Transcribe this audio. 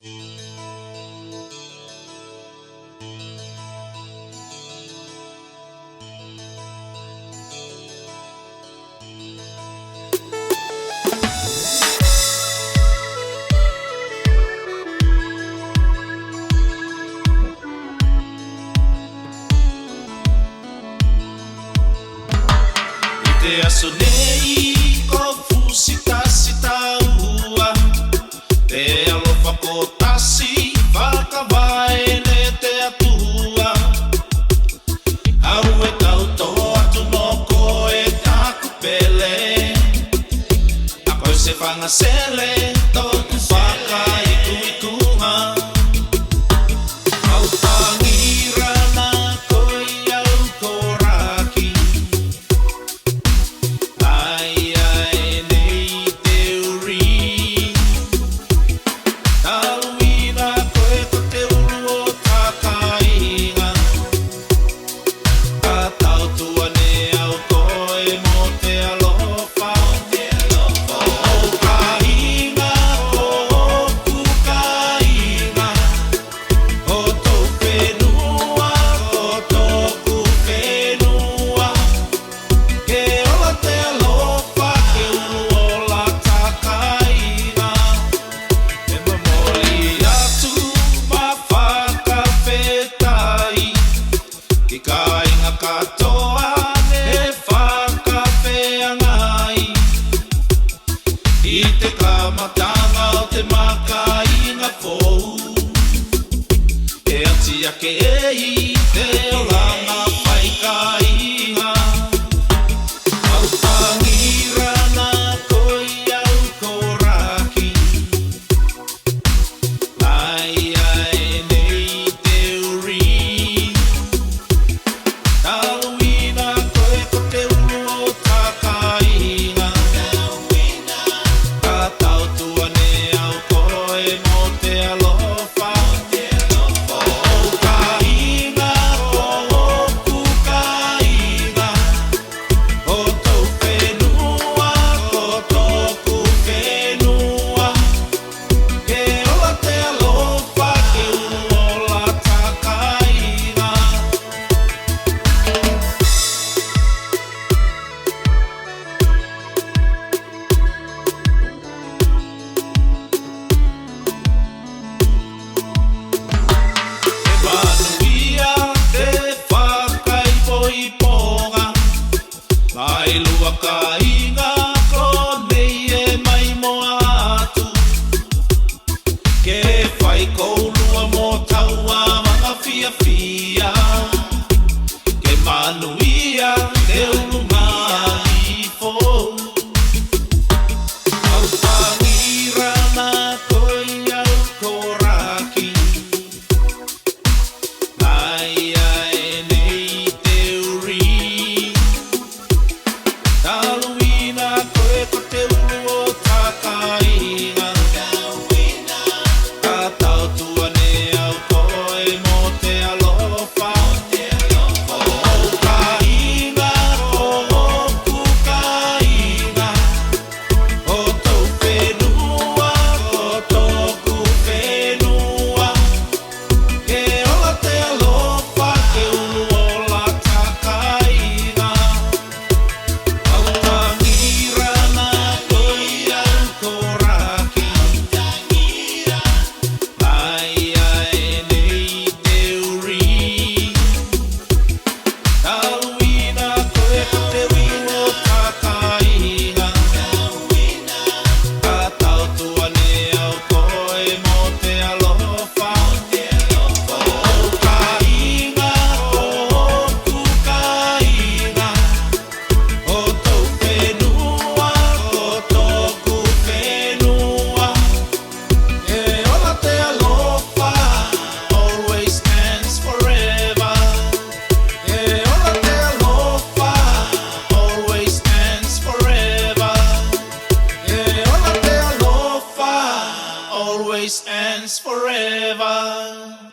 Te aso nei ko fusitasi taua Te alofa ko tasi whakawai te atua Au e tautoa atu no ko e taku pele A koe se whangasele toku whaka iku-ikuha Au tangira na koe au koraki I te kamatanga o te makainga fōu E ati ake e te olanga whaikainga Au tangira na koi au koraki Ai ai nei te uri Taluina koe ko te uru o takainga Mai lua ka inga ko nei e mai moa atu Ke whai kou lua mo taua mga fia fia Ke manuia te urunga i fōu Au tangira na koi au koraki Ai ai nei te uri Taluina koe ko te uru o takainga Ka tautua ne au koe mo te alofa O kainga o oku kainga O tau whenua o toku whenua Ke ola te alofa ke uru o la takainga always ends forever.